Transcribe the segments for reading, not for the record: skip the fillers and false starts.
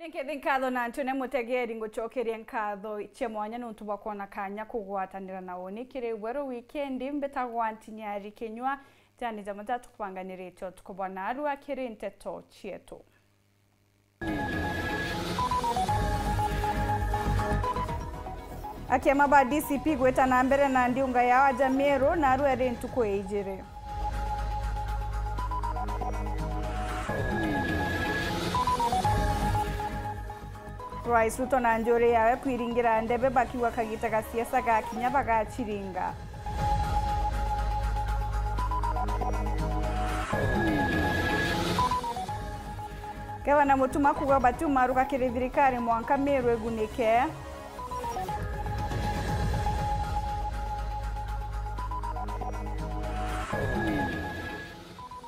Nĩngĩthi nkatho na Antony Mutegeri ngũcokeria nkatho cia mwanya nĩ ũndũ wa kuona kanya kũgwatanĩra na ũnikire wero weekend mbetagwa Ntinyari Kinyua jani za matatu kupanganĩrĩtwo tukubona aru akiri nteto cietu. Akiama ba DCP gweta na mbere na ndiunga yao Ajamero na aru eri ntuku ejire. Rais Ruto na njore yawe kwiringira ndebe bakiwa kagita siasa ga kinya bagachiringa. Gavana Mutuma kuga batuma ruka kirithirikari mwanka Meru egunike.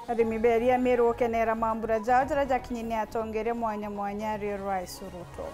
Arimi beria Meru okenera mambura jao jara kinyini atongere mwanya ri Rais Ruto.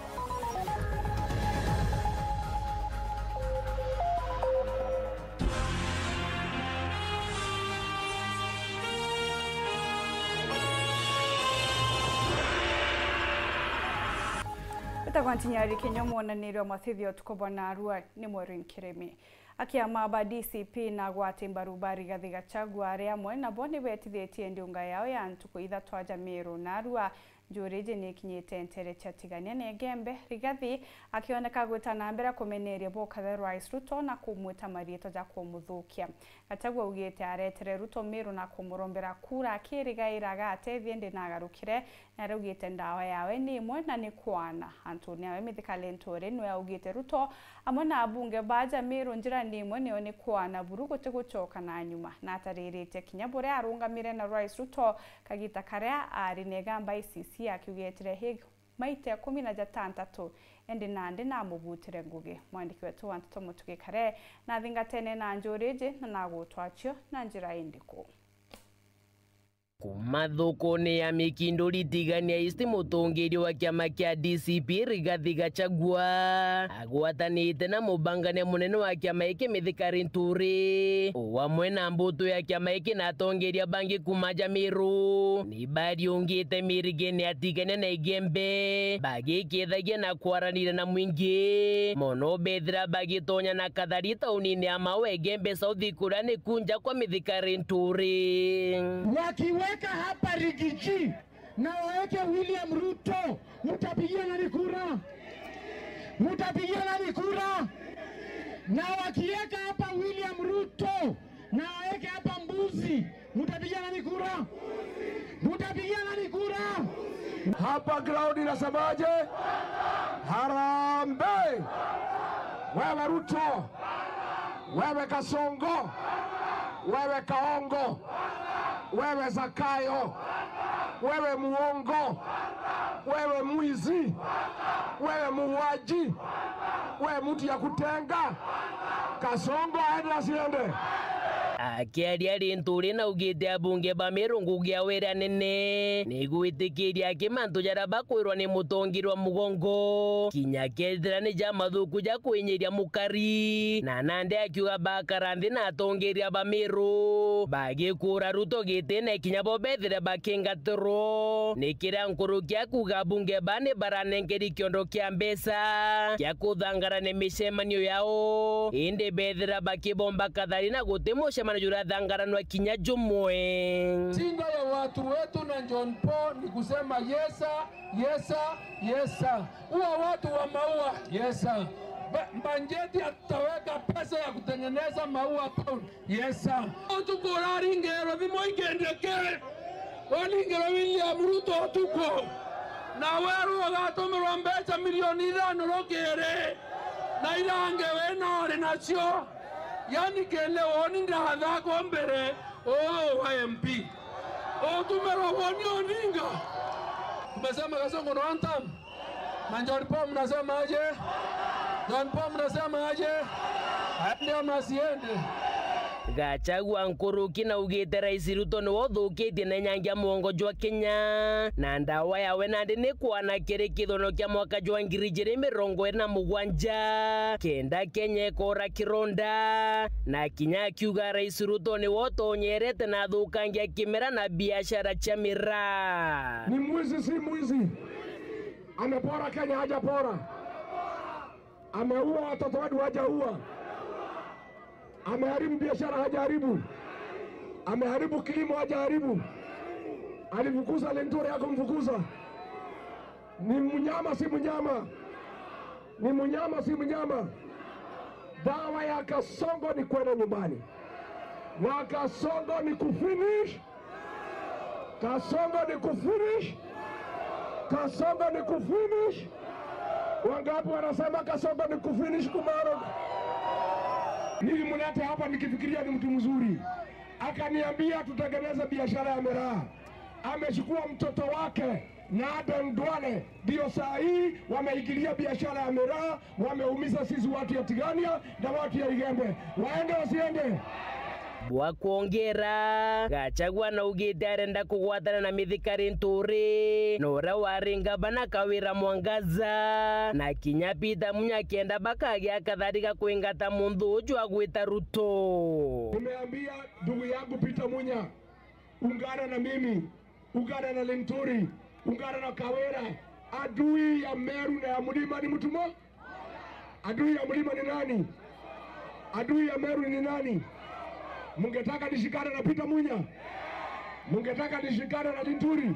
Betagwa Ntinyari Kinyua mwonanĩrio mathithio tukubona arua ni Mweru Nkirimi. Akiama ba DCP na gwate mbaru Rigathi Gachagua aria amwe nabo ni betithĩtie ndiunga yao ya ntuku ithatu Ajamero na arua Njũrĩnĩ nĩkinyĩte ntere chatigania na Gembe. Rigathi akioneka gwĩta na mbere kumeneria boka Rais Ruto na kumwĩta marĩtwa ja kumuthukia. Gachagua ugĩte aretere Ruto Meru na kumurombera kura akĩrĩgaĩraga atethie ndi na agarũkire na raugĩte ndawa yawe ni imwe na ni kwana. Antony awe mithikale ntore nwe augĩte Ruto amwe na abunge ba Ajamero njira ni imwe niyo ni kwana buru gũtigũcoka na nyuma na atarĩrĩte kinya bũrĩa arũngamire na Rais Ruto kagita karia ari negamba ICC akiugetire hig maite 16 endi nandi na mubutire ngugi. Mwandiki wetu wa Ntoto Mutugikare na thingatene na Njũrĩnĩ na nagũtwachio na njira indiko. Kumathoko-inĩ ya mikindũri tigania ici mũtongoria wa kĩama kĩa DCP Rigathi Gachagua agwatanĩte na mũbangane mũnene wa kĩama gĩkĩ Mithikari Nturi hamwe na mbũtũ ya kĩama gĩkĩ na atongoria bangi kuma Ajamero nĩ bariũngĩte mĩrigĩni atigania na Gembe bagĩkĩthagia na kwaranĩria na mũingĩ mũno bethira bagĩtonya na kathari taũni-inĩ ya Mawe Gembe South kũrĩa nĩ kunja kwa Mithikari Nturi. Wakiweka hapa Rigiji na waweke William Ruto, mutapigia nani kura? Mutapigia nani kura? Na wakiweka hapa William Ruto na waweke hapa Mbuzi, mutapigia nani kura? Mutapigia nani kura? Hapa ground inasemaje? Harambee! Wewe Ruto, wewe Kasongo, wewe Kaongo, wewe Zakayo, wewe muongo, wewe mwizi, wewe muuaji, wewe mtu ya kutenga. Kasongo aende asiende? Akiaria Nturi na ugĩte abunge ba Meru ngugi ya wĩra nene nĩgwĩtĩkĩria kĩmanto jara bakwĩrwo nĩ mũtongoria wa mũgongo kinya kethira nĩ ja mathuku ja kwĩnyiria mũkari na nande akiuga bakaranthi na atongoria ba Meru bagĩkũra Ruto gĩtĩ kinya bo bethire bakĩngatĩrwo nĩ kĩrĩa nkũrũkia kuga abunge ba nĩ baranengeri kĩondo kĩa mbeca kĩa kũthangara nĩ mĩcemanio yao ĩndĩ bethira bakĩbomba kathari na gũtĩ mũcemanio jura dhangaranwa kinya jumwe. Singa ya watu wetu na John Paul ni kusema yesa, yesa, yesa. Uwa watu wa maua, yesa. Banjeti ataweka pesa ya kutengeneza maua town, yesa. Tukura ringero vimo ingendeke. Walingero William Ruto tuko. Na weru wagatomero mbecha milioni 5 rokere. Na irange wenore nacio. Yani kele oni ndahatha kwa mbere MP tumero woni oninga umesema Kasongo no antam Manjori Paul mnasema aje? John Paul mnasema aje? Ndio mnasiende. Gachagua nkũrũki na ugĩte Rais Ruto nĩ wothũkĩtie na nyangia muongo jwa Kenya na ndawa yawe nandi nĩ kwana kĩrĩ kĩthono kĩa mwaka jwa 2027 kenda Kenya kora kironda na kinya akiuga Rais Ruto nĩ wotonyerete na thũkangia kĩmera na biashara cha miraa. Ni mwizi si mwizi? Amepora Kenya hajapora? Ameua watoto wetu hajaua? Ameharibu biashara hajaharibu? Ameharibu kilimo hajaharibu? Alifukuza Linturi hakumfukuza? Ni mnyama si mnyama? Ni mnyama si mnyama? Dawa ya Kasongo ni kwenda nyumbani, na Kasongo ni kufinish. Kasongo ni kufinish. Kasongo ni kufinish. Wangapi wanasema Kasongo ni kufinish kumaro? Nilimleta hapa nikifikiria ni mtu mzuri. Akaniambia tutengeneze biashara ya miraa. Amechukua mtoto wake na Aden Duale, ndio saa hii wameingilia biashara ya miraa, wameumiza sisi watu ya Tigania na watu ya Igembe. Waende wasiende? Bwakuongera Gachagua na ugite arenda kugwatana na mithikari Nturi nora waringa bana Kawira Mwangaza na Kinya Peter Munya kenda bakagia kadhalika kuingata mundu uju agwita Ruto. Nimeambia ndugu yangu Peter Munya, ungana na mimi, ungana na Linturi, ungana na Kawira. Adui ya Meru na ya Mlima ni mtu mmoja. Adui ya Mlima ni nani? Adui ya Meru ni nani? Mungetaka nishikane na Peter Munya? Mungetaka nishikane na Linturi?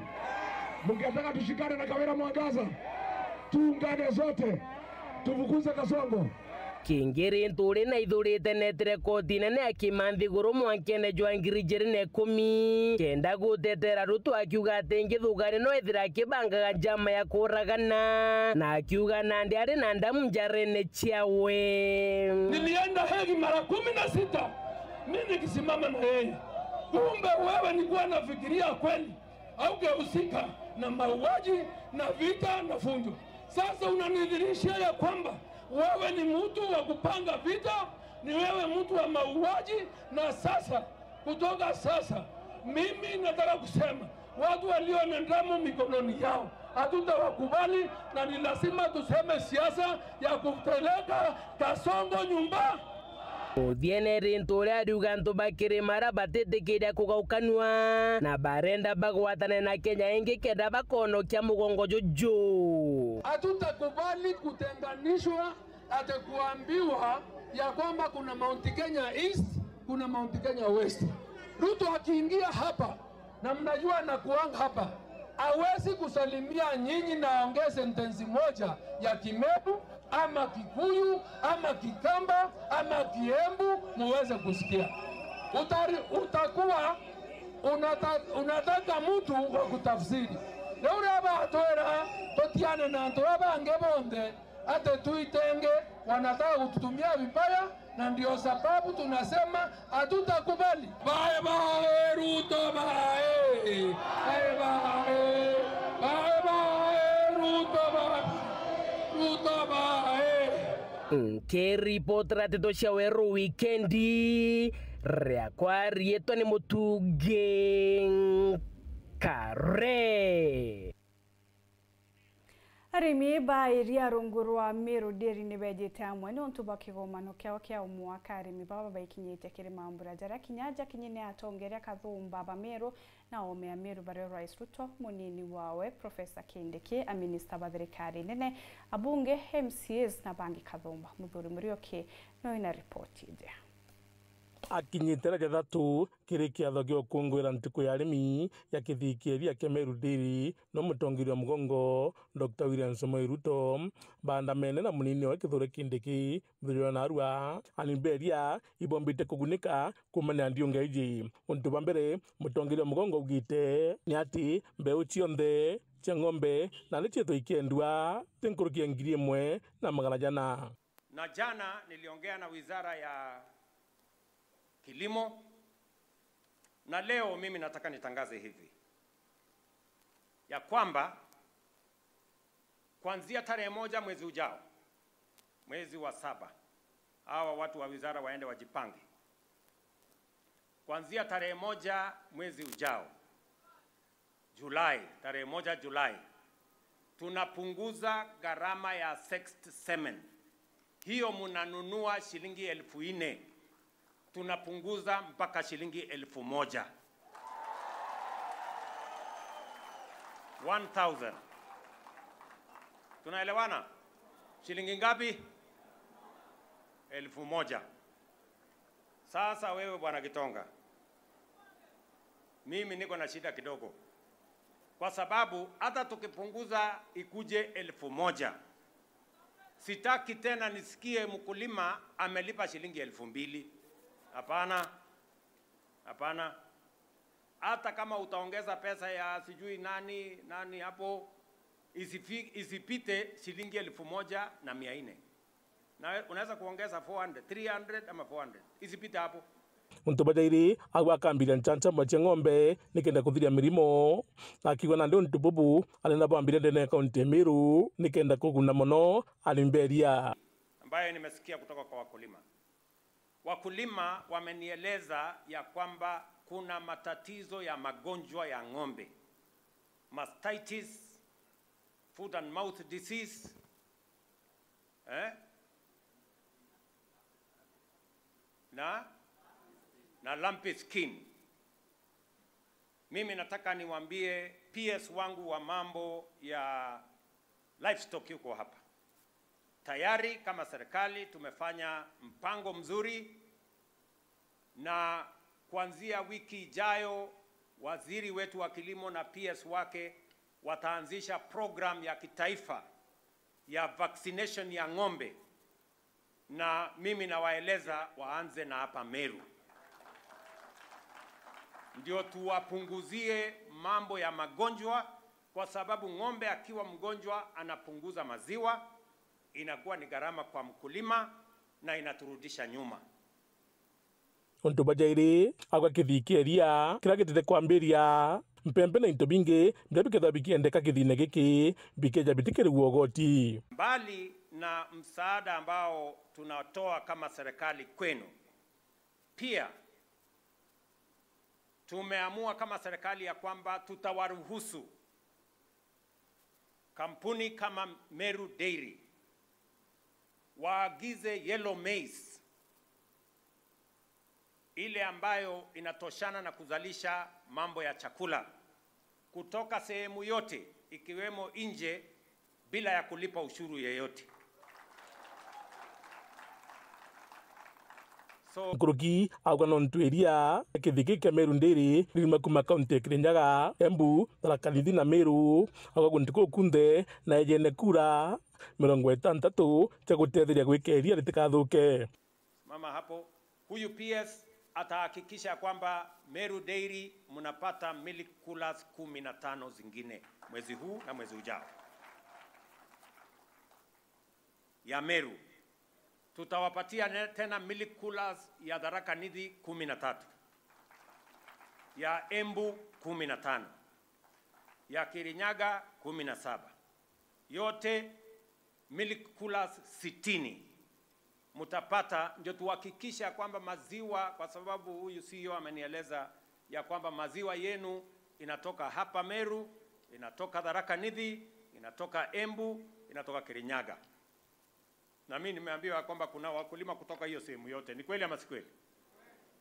Mungetaka tushikane na Kawira Mwangaza? Tuungane zote, tufukuze Kasongo. Kingiri Nturi na ithurite netire koti nene akimanthi guru mwankene jwa ngiri 10 kenda gutetera Ruto akiuga ati ngithugari no ithira kibangaga njama ya kuragana na akiuga Nandi ari na ndamu njarene chiawe. Nilienda Hegi mara 16 mimi nikisimama na yeye. Kumbe wewe nilikuwa nafikiria kweli au gehusika na mauaji na vita na fujo. Sasa unanidhirishia ya kwamba wewe ni mtu wa kupanga vita, ni wewe mtu wa mauaji. Na sasa kutoka sasa mimi nataka kusema watu walio na damu mikononi yao hatutawakubali, na ni lazima tuseme siasa ya kupeleka Kasongo nyumba. Uthiene Nturi ariuga ntu bakiri mara batitikiria kugaukanwa na barenda bagwatane na Kenya ingi kenda bakonokia mugongo juju. Hatutakubali kutenganishwa, ate kuambiwa ya kwamba kuna Mount Kenya East, kuna Mount Kenya West. Ruto akiingia hapa, na mnajua na kuanga hapa, hawezi kusalimia nyinyi na aongee sentensi moja ya Kimeru ama Kikuyu ama Kikamba ama Kiembu muweze kusikia. Utakuwa unataka mtu wa kutafsiri. Leo hapa atoera totiane na nto abange bonde ate tuitenge, wanataka kututumia vibaya, na ndio sababu tunasema hatutakubali. Bye bye Ruto bye. Bye bye. Bye bye Ruto bye. Ruto bye. Keripotra teto shaweru weekendi reakwa rieto ni Mutuge Kare. Arimi ba iria rungurwa Meru deri ni bejete amwe ni ontu bakigomano kia umwaka arimi baba baikinyete kiri mambura jara kinyaja kinyine atongeria kathumba ba Meru na ome Meru bare Rais Ruto munini wawe Professor Kindiki a minister ba thirikari nene abunge MCAs na bangi kathumba muthuri Murioki no ina report ije. Akinyitera jathatu kiri kiatho gyo kungwira ntiku ya arimi ya kithikiria kia Meru Dairy no mutongiria mugongo Dr. William Samoei Ruto banda mene na munini wa Kithure Kindiki muthuri na Arua alimberia ibombite kugunika kumana ndiunga iji. Untu bambere mutongiria mugongo ugite ni ati mbeu cionthe cia ng'ombe na ni cieto ikendua tinkurukia 1,000 na magana jana. Na jana niliongea na wizara ya Kilimo, na leo mimi nataka nitangaze hivi ya kwamba kuanzia tarehe 1 mwezi ujao, mwezi wa 7, hawa watu wa wizara waende wajipange. Kuanzia tarehe 1 mwezi ujao, Julai, tarehe 1 Julai, tunapunguza gharama ya sexed semen. Hiyo munanunua shilingi 4,000. Tunapunguza mpaka shilingi 1,000. 1,000. Tunaelewana? Shilingi ngapi? 1,000. Sasa wewe bwana Gitonga, mimi niko na shida kidogo, kwa sababu hata tukipunguza ikuje 1,000, sitaki tena nisikie mkulima amelipa shilingi 2,000. Hapana, hapana. Hata kama utaongeza pesa ya sijui nani hapo, isipite shilingi 1,400. Na unaweza kuongeza 400, 300 ama 400. Isipite hapo. Untubajairi agwa kambira nchancha mwache ng'ombe nikenda kuthiria mirimo akiwa na ndio ntububu alenda bambire ndene kaunti Meru nikenda kuguna mono alimberia ambaye nimesikia kutoka kwa wakulima. Wakulima wamenieleza ya kwamba kuna matatizo ya magonjwa ya ng'ombe, mastitis, foot and mouth disease, na lumpy skin. Mimi nataka niwaambie PS wangu wa mambo ya livestock yuko hapa. Tayari kama serikali tumefanya mpango mzuri, na kuanzia wiki ijayo waziri wetu wa kilimo na PS wake wataanzisha program ya kitaifa ya vaccination ya ng'ombe, na mimi nawaeleza waanze na hapa Meru, ndio tuwapunguzie mambo ya magonjwa, kwa sababu ng'ombe akiwa mgonjwa anapunguza maziwa, inakuwa ni gharama kwa mkulima na inaturudisha nyuma. Untubajairi agwa kithikeria kira gitete kwambiria mpempe na into bingi mbiketha bikiendeka kithine giki bikeja bitikiri uogoti. Mbali na msaada ambao tunatoa kama serikali kwenu, pia tumeamua kama serikali ya kwamba tutawaruhusu kampuni kama Meru Dairy waagize yellow maize, ile ambayo inatoshana na kuzalisha mambo ya chakula kutoka sehemu yote ikiwemo nje bila ya kulipa ushuru yeyote. Kuruki agwa nontweria kithiki kya Meru Dairy rima kuma kaunti Kirinyaga, Embu, Tharaka Nithi na Meru agwa guntiko kunde na ejene kura 60 cha gutetheria gwikeria ritikathuke. Mama hapo, huyu PS atahakikisha kwamba Meru Dairy mnapata milk coolers 15 zingine mwezi huu na mwezi ujao. Ya Meru tutawapatia tena milk coolers ya Tharaka Nithi 13, ya Embu 15, ya Kirinyaga 17, yote milk coolers 60 mutapata, ndio tuhakikisha kwamba maziwa, kwa sababu huyu CEO amenieleza ya kwamba maziwa yenu inatoka hapa Meru, inatoka Tharaka Nithi, inatoka Embu, inatoka Kirinyaga. Na mimi nimeambiwa kwamba kuna wakulima kutoka hiyo sehemu yote. Ni kweli ama si kweli?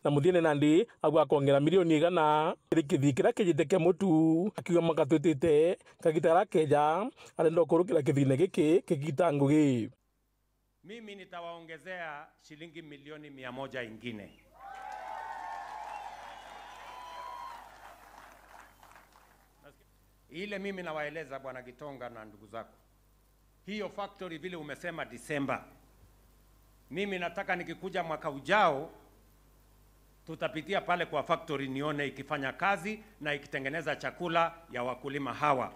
Na muthiene nandi agwa kongera milioni 100 rikithikira kijiteke mutu akiwa makatwitite kagitara keja alendo kurukira kithine giki kigita ngugi. Mimi nitawaongezea shilingi milioni 100 ingine. Ile mimi nawaeleza bwana Gitonga na ndugu zako, hiyo factory vile umesema Disemba, mimi nataka nikikuja mwaka ujao tutapitia pale kwa factory nione ikifanya kazi na ikitengeneza chakula ya wakulima hawa.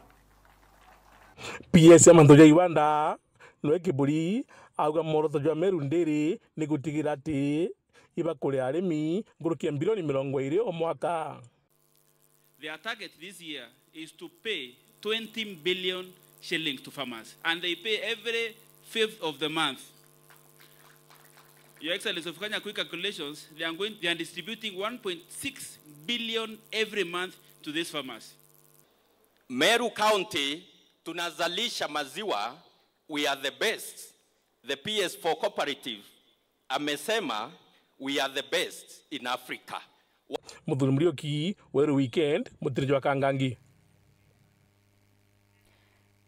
PS Amantoja Iwanda no ekiburi agwa moroto jwa Meru Dairy ni gutigira ati iba kuri arimi ngurukia bilioni 20 o mwaka. Their target this year is to pay 20 billion shillings to farmers, and they pay every 5th of the month. Your Excellency, if you can quick calculations, they are distributing 1.6 billion every month to these farmers. Meru County tunazalisha maziwa, we are the best. The PS4 cooperative amesema we are the best in Africa. Muthuri Murioki, Weru Weekend, Mutirijwa Kangangi.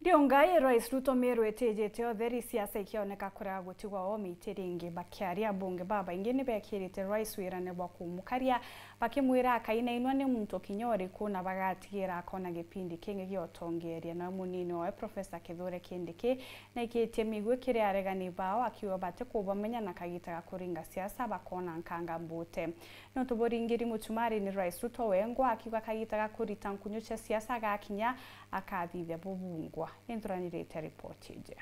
Riongai Rais Ruto Meru etejete otheri siasa ikioneka kurega gutigwa o mitiringi bakiaria bunge baba ingine bekirite Rais wirane bwa kumukaria bakimwira akainainwa ni muntu kinyori kuna bagatigira akona gipindi kingi giotongeria na munini wa Professor Kithure Kindiki na ikitie migwe kire aregani bao akiwa bate kubamenya na kagitaga kuringa siasa bakona nkanga mbute no tuboringiri mutumari ni Rais Ruto wengwa akiwa kagitaga kurita nkunyucha siasa gakinya akathithia bubungwa Nituranirete report ije.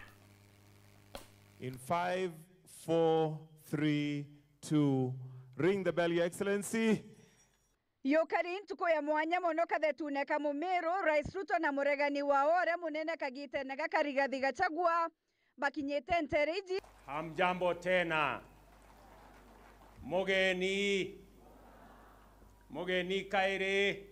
In 5, 4, 3, 2, ring the bell, Your Excellency. Yokari ntuko ya mwanya mono kathetune Mumeru, Rais Ruto na muregani wa ore munene Kagite na Garigathi Gachagua bakinyete ntereji. Hamjambo tena. Mogeni kaire.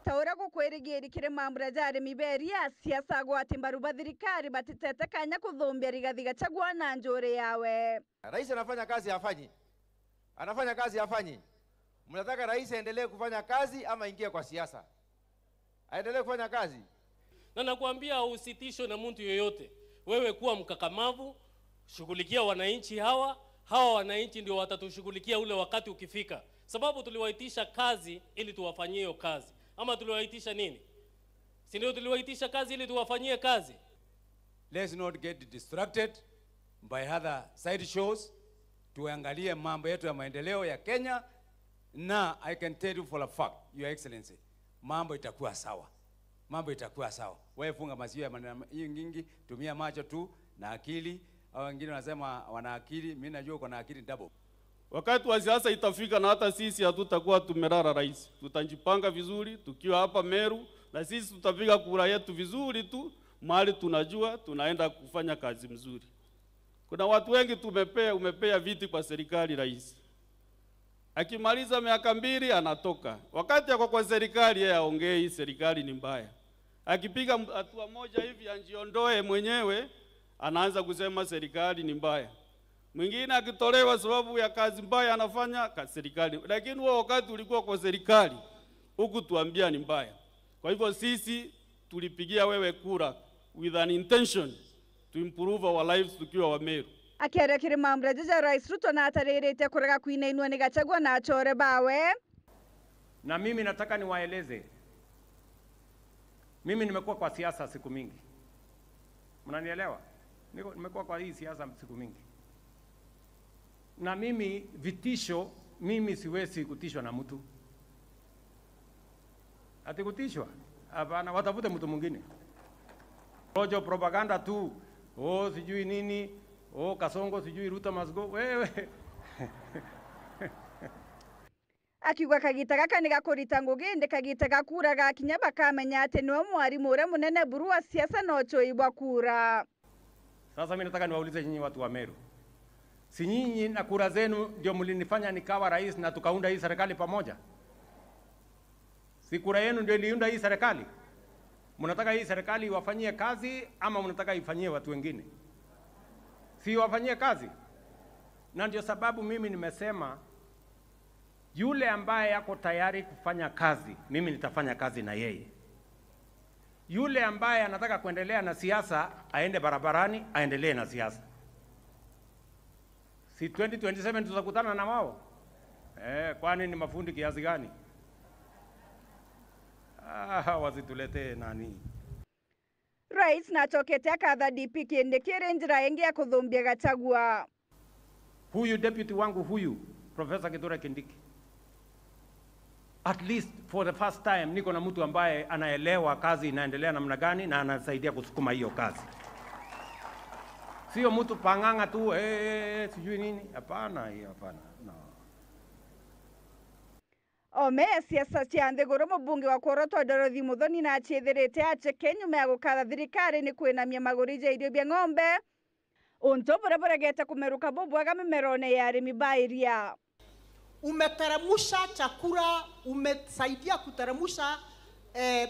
Taura gukwirigiri kire mambura jari miberia siasa gwati mbaruba thirikari batitete kanya kuthumbia Rigathi Gachagua na njore yawe. Rais anafanya kazi hafanyi. Anafanya kazi hafanyi. Mnataka rais aendelee kufanya kazi ama ingie kwa siasa? Aendelee kufanya kazi. Na nakwambia usitishwe na mtu yoyote. Wewe kuwa mkakamavu, shughulikia wananchi hawa wananchi ndio watatushughulikia ule wakati ukifika. Sababu tuliwaitisha kazi ili tuwafanyie hiyo kazi. Ama tuliwaitisha nini? Si ndio tuliwaitisha kazi ili tuwafanyie kazi? Let's not get distracted by other side shows. Tuangalie mambo yetu ya maendeleo ya Kenya na I can tell you for a fact, Your Excellency, mambo itakuwa sawa. Mambo itakuwa sawa. Wewe funga masikio ya maneno nyingi, tumia macho tu na akili. Au wengine wanasema wana akili, mimi najua uko na akili double. Wakati wa siasa itafika na hata sisi hatutakuwa tumerara rais. Tutajipanga vizuri tukiwa hapa Meru na sisi tutapiga kura yetu vizuri tu mahali tunajua tunaenda kufanya kazi mzuri. Kuna watu wengi umepea viti kwa serikali rais. Akimaliza miaka 2 anatoka. Wakati yako kwa serikali yeye aongei serikali ni mbaya. Akipiga hatua moja hivi anjiondoe mwenyewe anaanza kusema serikali ni mbaya. Mwingine akitolewa sababu ya kazi mbaya anafanya serikali. Lakini wewe wakati ulikuwa kwa serikali huku tuambia ni mbaya. Kwa hivyo sisi tulipigia wewe kura with an intention to improve our lives tukiwa wa Meru. Akiaria kire mambura jaja Rais Ruto na atarerete kurega kuinainwa ni Gachagua na achore bawe. Na mimi nataka niwaeleze. Mimi nimekuwa kwa siasa siku mingi. Mnanielewa? Nimekuwa kwa hii siasa siku mingi. Na mimi vitisho, mimi siwezi kutishwa na mtu. Ati kutishwa? Hapana, watafute mtu mwingine. Rojo propaganda tu. Oh, sijui nini. Oh, Kasongo sijui Ruto must go. Wewe. Akigwa kagita kani gakurita nguginde kagita gakura gakinya bakamenya ati niwe mwarimu ure munene buru wa siasa no choibwa kura. Sasa mimi nataka niwaulize nyinyi watu wa Meru. Si nyinyi na kura zenu ndio mlinifanya nikawa rais na tukaunda hii serikali pamoja? Si kura yenu ndio iliunda hii serikali? Mnataka hii serikali iwafanyie kazi ama mnataka ifanyie watu wengine? Si wafanyie kazi. Na ndio sababu mimi nimesema yule ambaye yako tayari kufanya kazi, mimi nitafanya kazi na yeye. Yule ambaye anataka kuendelea na siasa, aende barabarani, aendelee na siasa. Si 2027 tutakutana na wao? Kwani ni mafundi kiasi gani? Wasitulete nani? Rais na chokete akatha DP Kindiki njira yengi ya kuthumbia Gachagua. Huyu deputy wangu huyu, Professor Kithure Kindiki. At least for the first time niko na mtu ambaye anaelewa kazi inaendelea namna gani na anasaidia kusukuma hiyo kazi. Sio mtu panganga tu sijui nini. Hapana, hiyo hapana. No. Ome siasa cianthe goro mubunge wa Koroto Dorothy Muthoni na achethirite ache Kenya ya gukatha thirikari ni kwinamia magurija irio bia ng'ombe. Unto bureburegete kumeruka bubwaga mimerone ya arimi bairia. Umeteremusha chakula, umesaidia kuteremusha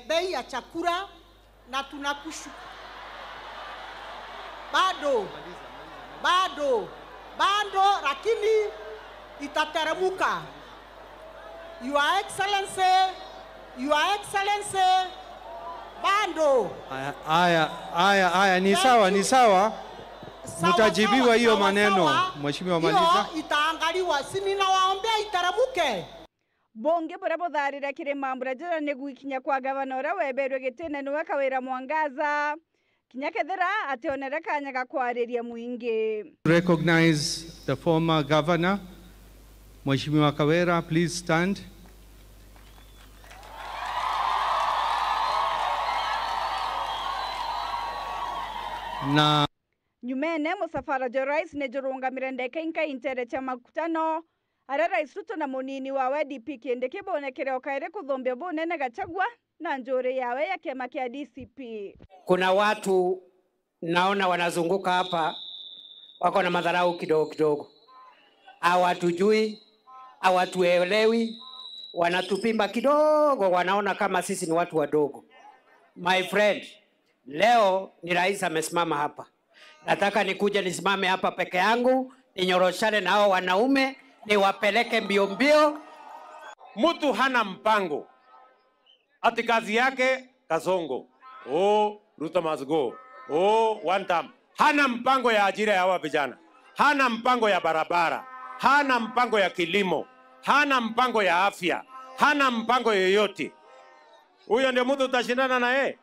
bei ya chakula na tunakushukuru. Bado lakini itateremuka. Your Excellency, bado bando. Haya, ni sawa, ni sawa. Mtajibiwa hiyo maneno. Mheshimiwa, maliza. Hiyo itaangaliwa. Si ninawaombea itaramuke. Bonge bora botharira kirima mburajira ni gwikinya kwa gavana ura weberwe gitene niwe Kawira Mwangaza kinya kethera ationere kanya ga kwariria muingi. Recognize the former governor. Mheshimiwa Kawira, please stand. Na nyumene musafara jo rais ne jorunga mirendeke inka intere cha makutano ara rais Ruto na munini wawe DP kiende kibonekere okaire kuthombia bunene Gachagua na njore yawe ya kiama kia DCP. Kuna watu naona wanazunguka hapa wako na madharau kidogo kidogo, hawatujui, hawatuelewi, wanatupimba kidogo, wanaona kama sisi ni watu wadogo. My friend, leo ni rais amesimama hapa. Nataka nikuje nisimame hapa peke yangu, ninyoroshane na hao wanaume, niwapeleke mbio mbio. Mtu hana mpango. Ati kazi yake Kasongo. Oh, Ruto must go. Oh, one time. Hana mpango ya ajira ya hawa vijana. Hana mpango ya barabara. Hana mpango ya kilimo. Hana mpango ya afya. Hana mpango yoyote. Huyo ndio mtu utashindana na yeye.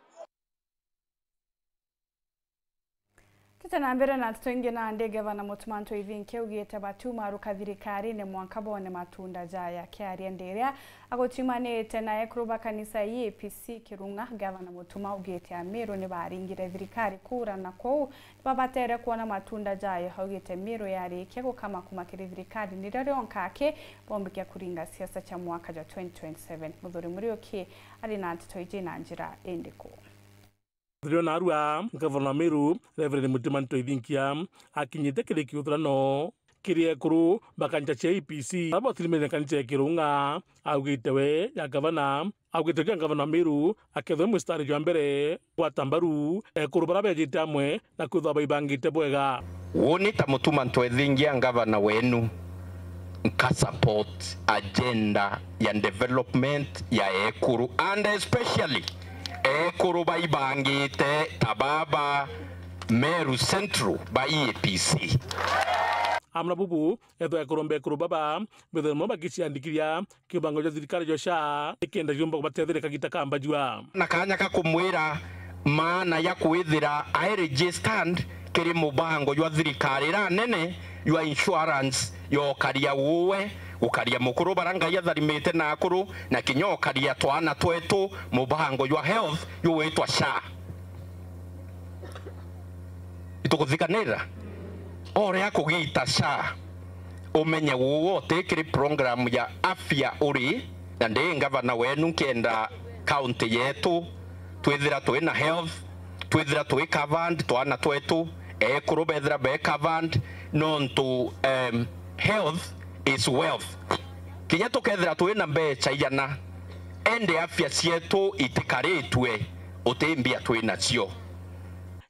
Tena mbere na tutoinge na ndege gavana Mutumanto Ivinke ugiyete batuma rukathirikari ne mwankabone matunda jaya kiaria nderia agotimanete na ekruba kanisa APC Kirunga gavana Mutuma ugiyete amero ne baringire thirikari kura na kou babatere kuona matunda jaya ugiyete mero yari kego kama kumakiri thirikari ndirero onkake bombikia kuringa siasa cha mwaka ja 2027 muthuri murioki ari na tutoije na njira endiko. Thiriona arua gavana Meru Reverend Mutumanto Ivinkia akinyite kiri kiuthurano kirie kuru bakanja cha APC abothirimene kanisa Kirunga augitewe ya gavana augite kia gavana Meru akethwe mustari jwa mbere kwa tambaru ekuru barabejite amwe na kuthaba ibangite bwega woni ta Mutumanto Ivinkia gavana wenu nka support agenda ya development ya ekuru and especially ekuru baibangite tababa Meru Central by APC. Amna bubu eto ekurombe ekuru baba bethemo bakiciandikiria kibango ja thirikari jo sha ikenda jumba kubatethire kagita kamba jua na kanya kakumwira maana ya kwithira I registered kiri mubango jwa thirikari ra nene your insurance yo karia uwe ukaria mukuru baranga ya tharimite na akuru na kinyo karia twana twetu mubango jwa health yuwetwa SHA itukuthikanira ore akugita SHA umenye wote kiri program ya afya uri na ndi gavana wenu kenda county yetu twithira twina health twithira twi covered twana twetu ekuru bethira be covered nontu health is wealth. Kinya tukethira twina mbeca igana ende afya cietu itikaritwe utimbia twina cio.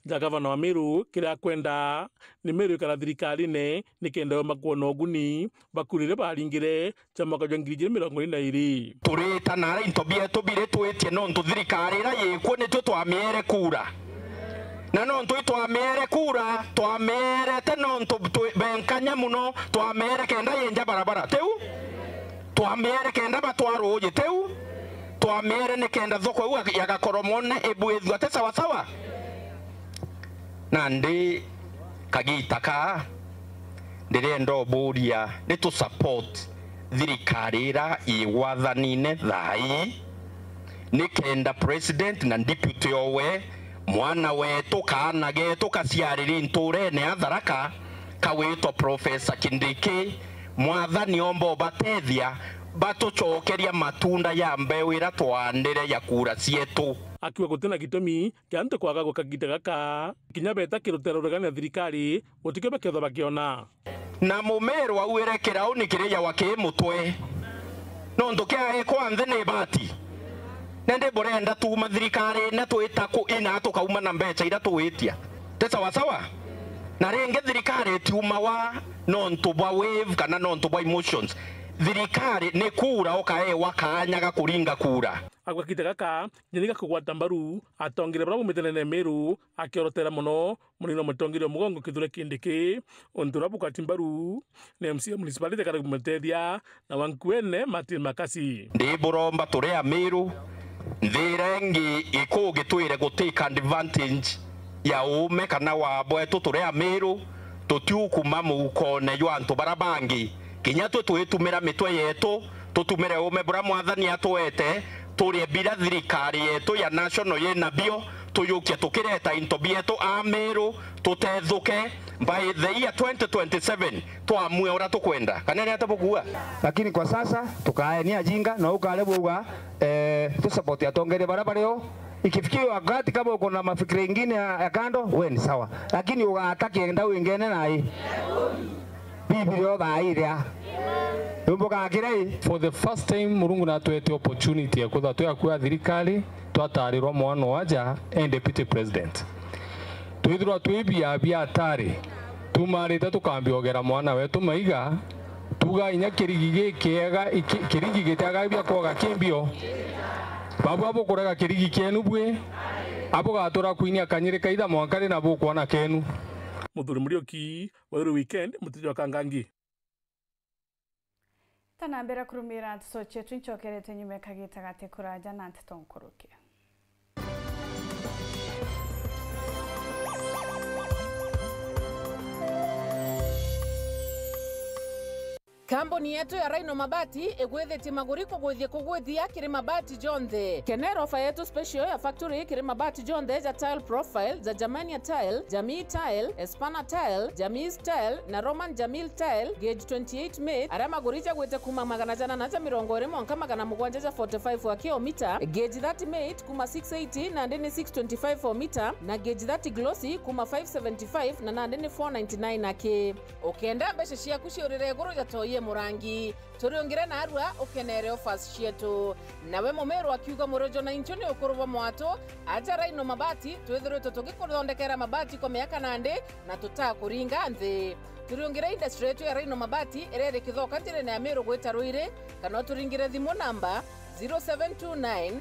Ja gavana wa Meru kira kwenda ni Meru ikara thirikari-ini nikenda makuona uguni bakurire baringire chama ka 2022 turita na into bietu bire twetie nontu thirikari ra yikuo ni twamiere kura na nontu twamiere kura twamiere te nontu benkanya muno twamiere kenda yenja barabara teu twamiere kenda batwaro uje teu twamiere ni kenda thoko ya gakoromone ebwethwa te sawa sawa nandi kagitaka ndirendo buria ni to support thirikari ra iwathanine thai ni kenda president na deputy owe mwana wetu kana getu kaciariri nturene atharaka kawito Professor Kindiki mwathani ombo batethia batucokeria matunda ya mbeu ira twandire ya kura cietu akiwa gutena gitumi kianto kwaga gukagita gaka kinya beta kirutero rugana thirikari gutike baketho bakiona na Mumeru awire kirau ni kiria wakimutwe no ndukia kwa nthene bati nende borenda tuma thirikari na twita ku ina tukauma na mbeca ira twitia te sawa sawa na renge thirikari tiuma wa non to ba wave kana non to ba emotions thirikari ni kura ukaewa kanya ga kuringa kura agwakite gaka nyenga kugwata mbaru atongire bra mumetelene Meru akiorotera muno munino mutongire mugongo kithure kindiki ontura bukati mbaru ne MC municipality kare kumtedia na wankwene Martin Makasi ndi buromba turea Meru thirengi ikugitwire gutake advantage ya ume kana wa bwetu turea Meru tutiukuma mukone yo antu barabangi kinya twitumira mitwe yetu tutumire ume bura mwathani atwete turie bira thirikari yetu ya national yena bio tuyukie tukireta into bietu a Meru tutethuke by the year 2027 tuamue ora tukwenda kana ni atabukua lakini kwa sasa tukae ni ajinga na ukale buga tu support atongere barabareo ikifikia wakati kama uko na mafikiri mengine ya kando wewe ni sawa lakini ugataki enda wengine nai biblia bairia for the first time Murungu na twete opportunity ya kutha kwa thirikari twatarirwa mwana waja and deputy president twithirwa twibia bia atari tumarite tukambiogera mwana wetu maiga tuga inya kirigi kiega kirigi gitaga bia koga kimbio babu abo kurega kirigi kenu bwe abo gatura kuinia kanyire kaida mwankari na bo kuona kenu muthuri Murioki wa weekend mutijwa kangangi tanambera kurumira ntusoche twinchokerete nyume kagitagate kuraja na ntitonkuruke Kamboni yetu ya Rhino Mabati egwethetie maguriko gwithie kugwithia kiri mabati jonthe. Kenero ofa yetu special ya factory kiri mabati jonthe ja tile profile za Germania tile, Jamii tile, Espana tile, Jamis tile na Roman Jamil tile gauge 28 made. Ara maguricha gwete kuma magana jana na 745 wa kilomita, gauge 30 made kuma 680 na ndeni 625 for meter na gauge 30 glossy kuma 575 na ndeni 499 nake. Okenda beshe shia kushorire goro ja toye murangi turiongire na arua ukenere offers cietu nawe mumeru akiuga murojo na inchoni ukuruva mwato aja Rhino Mabati twithirwe tugikuthondekera mabati kwa miaka nande na tutakuringa nthi turiongire industry yetu ya Rhino Mabati irere kithoka njire na Meru gwita Ruire kana turingire thimu namba 0729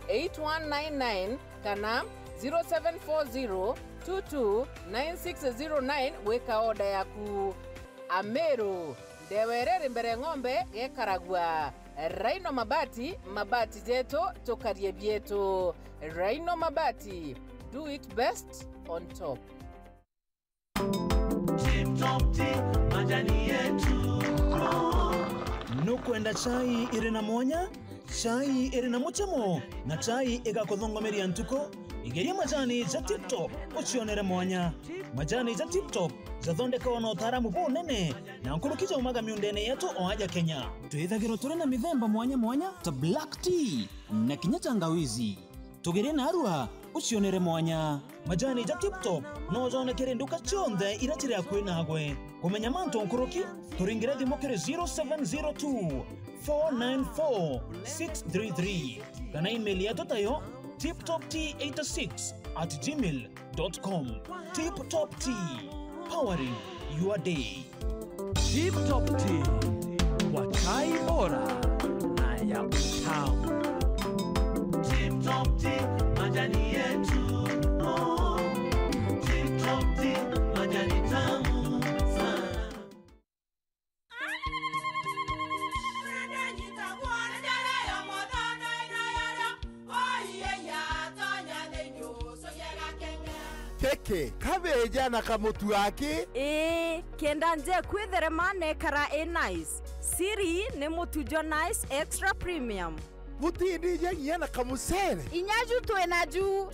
628199 kana 0740 229609 weka order yaku Ameru ndewerere mbere ng'ombe gekaragwa Rhino Mabati mabati jeto tokarie bieto Rhino Mabati do it best on top Top majani yetu nukwenda chai irina monya chai irina muchamo na chai igakothongomeria ntuko igeria majani za Tip Top uchionere mwanya majani za Tip Top zathondekwa na utaaramu bunene na nkurukija umaga miundene yetu oaja Kenya twithagiro turi na mithemba mwanya mwanya ta black tea na kinya tangawizi tugerie na arua ucionere mwanya majani za Tip Top no zonekere nduka chonde iratire akwinagwe kumenya manto nkuruki turingire thimo kire 0702 494 633 kana email yetu tayo tiptoptea86@gmail.com. Tip Top Tea, powering your day. Tip Top Tea, kwa chai bora na ya utamu. Tip Top Tea, majani yetu. Tip Top Tea, majani tamu sana. Keke, kabeja na kamutu wake? Kenda nje kwitherema nekara nice. Siri ni mutujo nice extra premium. Mutindi nyangia na kamusere. Inyaju twena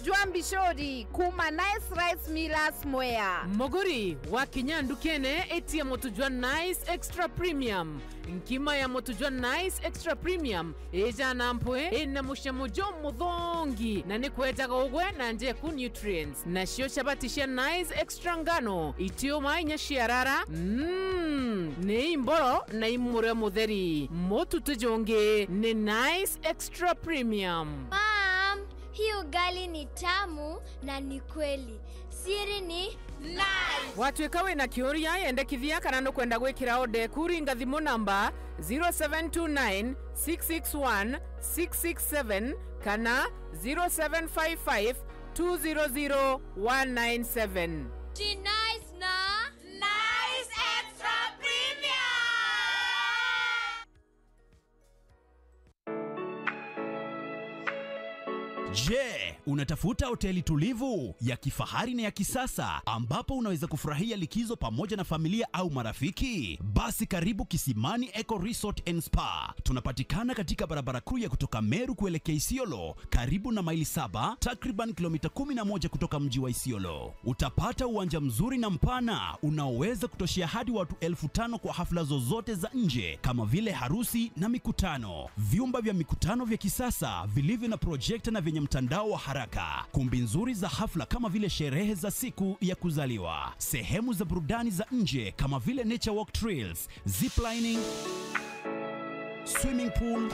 jua mbishori kuma nice rice millers mwea. Moguri wa kinyandu kene etia motujwa nice extra premium. Nkima ya motujwa nice extra premium eja nampwe ena mushamujo muthongi na nikwetaga ugwe na nje ku nutrients na shio shabatisha nice extra ngano itio mainya shiarara ne imboro na imure mutheri motu tujonge ne nice extra premium. Mom, hiyo ugali ni tamu na ni kweli. Siri ni nice. Watuika wina kiuria yendekithia kana no kwenda gwikira ode kuringa thimu namba 0729 661 667 kana 0755 200 197. Ti nice na nice extra premium. Je, unatafuta hoteli tulivu ya kifahari na ya kisasa ambapo unaweza kufurahia likizo pamoja na familia au marafiki? Basi karibu Kisimani Eco Resort and Spa. Tunapatikana katika barabara kuu ya kutoka Meru kuelekea Isiolo, karibu na maili 7, takriban kilomita 11 kutoka mji wa Isiolo. Utapata uwanja mzuri na mpana unaoweza kutoshea hadi watu 5,000 kwa hafla zozote za nje kama vile harusi na mikutano. Vyumba vya mikutano vya kisasa vilivyo na projector na vyenye mtandao wa haraka. Kumbi nzuri za hafla kama vile sherehe za siku ya kuzaliwa. Sehemu za burudani za nje kama vile nature walk trails, ziplining, swimming pool,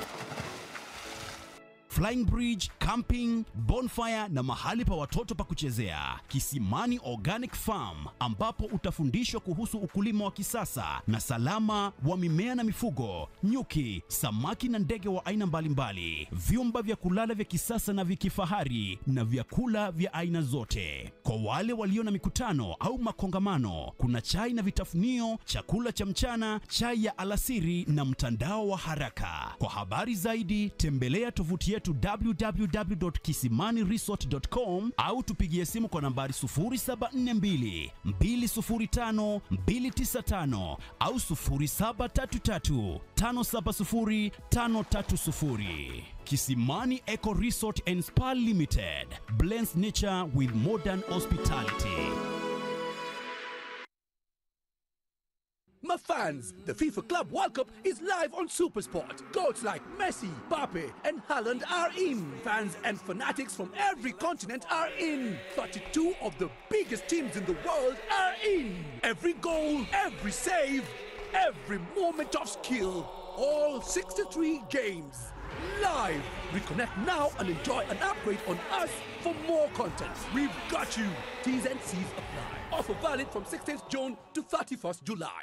flying bridge, camping, bonfire na mahali pa watoto pa kuchezea. Kisimani Organic Farm ambapo utafundishwa kuhusu ukulima wa kisasa na salama wa mimea na mifugo, nyuki, samaki na ndege wa aina mbalimbali. Vyumba vya kulala vya kisasa na vya kifahari na vyakula vya aina zote. Kwa wale walio na mikutano au makongamano, kuna chai na vitafunio, chakula cha mchana, chai ya alasiri na mtandao wa haraka. Kwa habari zaidi tembelea tovuti yetu www.kisimaniresort.com au tupigie simu kwa nambari 0742 205 295 au 0733 570 530. Kisimani Eco Resort and Spa Limited blends nature with modern hospitality. My fans, the FIFA Club World Cup is live on SuperSport. Goats like Messi, Mbappe, and Haaland are in. Fans and fanatics from every continent are in. 32 of the biggest teams in the world are in. Every goal, every save, every moment of skill. All 63 games. Live. Reconnect now and enjoy an upgrade on us for more content. We've got you. T's and C's apply. Offer valid from 16th June to 31st July.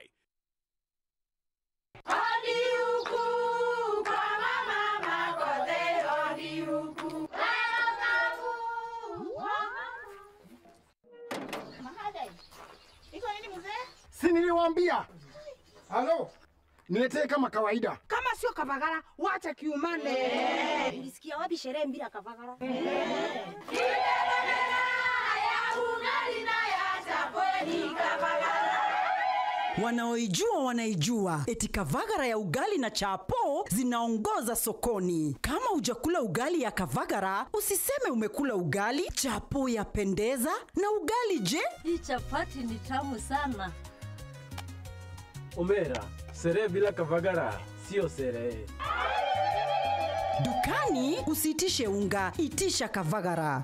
Si niliwaambia? Halo? Niletee kama kawaida. Kama sio Kavagara, wacha kiumane. Ulisikia wapi sherehe bila Kavagara? Wanaoijua wanaijua. Eti Kavagara ya ugali na chapo zinaongoza sokoni. Kama hujakula ugali ya Kavagara, usiseme umekula ugali. Chapo yapendeza na ugali je? Hii chapati ni tamu sana. Omera, sherehe bila Kavagara sio sherehe. Dukani usitishe unga, itisha Kavagara.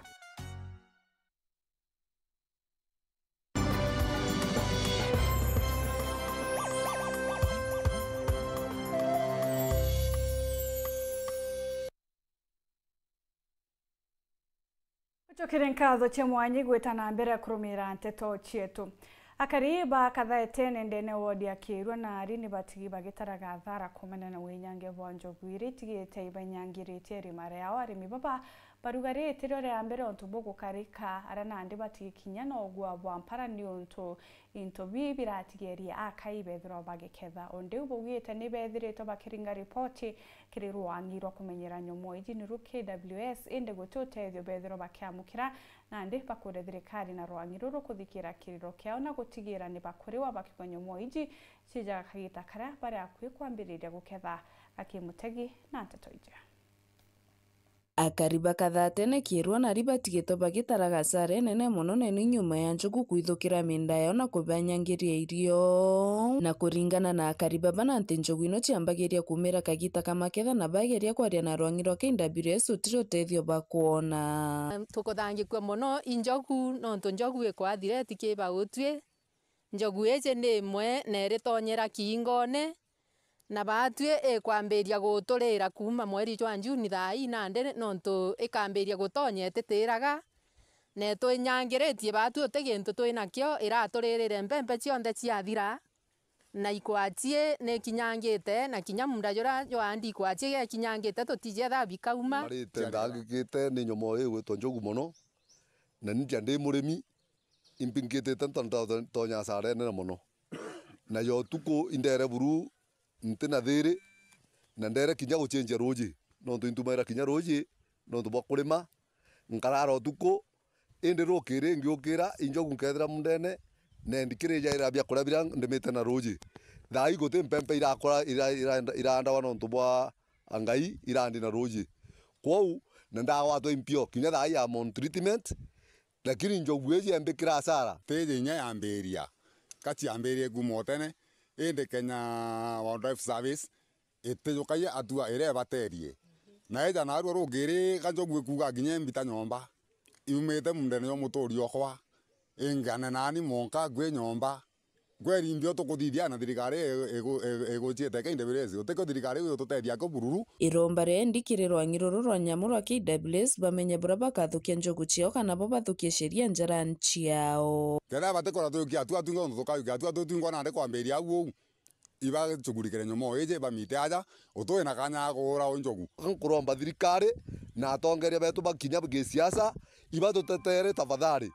Chokere nkatho cia mwanyi gwitana mbere kurumira nteto cietu. Akariba kathaetene ndene wodi ya Kirwa na arini batigi bagitaraga thara kumana na winyange bwanjo gwiri tigite ibanyangirite rimare yao arimi baba barugarite rore ambere ontubo gukarika arana andi batigi kinyana ogwa bwampara ni onto into bibiratigeria akaibethro bagiketha onde ubugite ni bethirito bakiringa ripoti kiri ruangirwa kumenyera nyomo iji ni KWS inde gututethio bethro bakiamukira na andi bakure thirikari na ruangiro rukuthikira kiriro kiao na gutigira ni bakuriwa bakigonyo moiji cija kagita kara bare akwi kwambiriria guketha akimutegi na nteto ije. Akariba kathatene Kirwa na riba tigito bagitaraga sare nene muno nene nyuma ya njugu kuithukira minda yao na kubanyangiria irio na kuringana na akariba bana ante njugu ino ciambagiria kumira kagita kamaketha na bageria kwaria na rwangiro KWS utiro tethio bakuona tukuthangikwa muno injogu nonto njogu ikwathire tikiba utwe njogu ece ni imwe na iritonyera kingone na batue kwambiria guturira kuma mweri jwa Juni thai nande nontu ikambiria gutonya etitiraga ne twinyangiritie batue te gintu twinakio iraturirire mbembe cionthe ciathira na ikwatie ne kinyangite na kinya munda jora joandi ikwatie ge kinyangite tutije thabi kauma marite ndagikite ni nyomo ii gwitwo njogu muno na ninja ndi murimi impingite tanto tonya sare ne muno na yo tuko indere buru ntina thiri na ndere kinya guchenja roji no ntumaira kinya roji no tubakurima nkararo tuko indi rokire ngiukira injogu nkethira mundene ne ndikire jaira bia kurabira ndimite na roji thai gote mpempe irakora iranda wano ntubwa angai irandi na roji kwau na ndawa to impio kinya thai ya mon treatment lakini njogu eji ambikira asara teje nya yamberia kati yamberia gumotene indi Kenya Wildlife Service itejukaye atua ire baterie na eja na aru rugiri kanjogu kuga ginye mbita nyomba imete mundene yo mutori okwa ingane nani monka gwe nyomba gweri mbio tukuthithia na thirikari eguchiete kainde birezi uteko thirikari uyo tutedia ko bururu iromba riendikirirwa ng'iruru rwa nyamu rwa KWS bamenye bura bakathukia njogu ciao kana bo bathukie sheria njarani ciao kenda batekora tukia atua tungo tukauga atua tutungo na kwambiria uo iba chugurikire nyomo eje bamite aja utoe na kanya gura onjogu nkuromba thirikari na atongeria betu bakinya bgesiasa iba tutetere tafadhali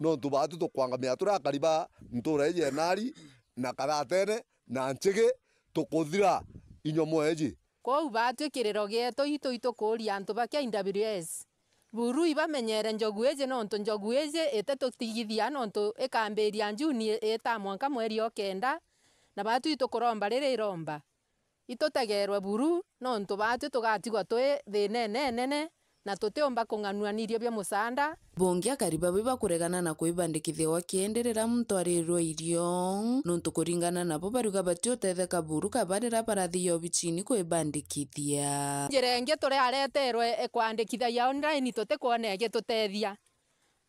no tubatu tukwangamia turakariba ntura eje nari na karatene na nchige tukuthira inyomo eje kou batwe kiriro gieto itu kuria antu bakia IWS buru ibamenyere njogu eje nontu njogu eje etetutigithia nontu ikambiria Juni eta mwanka mweri okenda na batu itukuromba riri iromba itutegerwe buru nontu batu tugatigwa twi thine nene na tutiomba kung'anuanirio bia musanda bungi akariba biba kuregana na kuibandikithia wakienderera mtwarirwo irio nontu kuringana nabo baruga bati utetheka buru kabarira barathi yo bichini kuibandikithia njirenge turi areterwe kwandikithagia online tutikuonege tutethia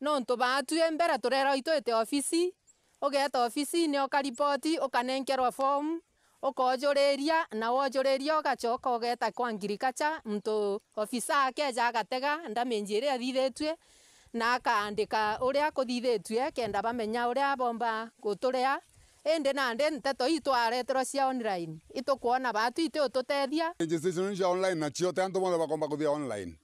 nontu batu mbere turera itwite ofisi ugeta ofisi ni ukaripoti ukanenkerwa form ukojuriria na wojuriria ugachoka ugeta kwa ngirikacha mtu ofisa akeja agatega ndamenjire athithitwe na akaandika uria kuthithitwe kenda bamenya uria bomba guturia ende nande nteto itwaretero cia online itukuona batu ite ututethia registration cia online na cio tanto bonde bakomba kuthia online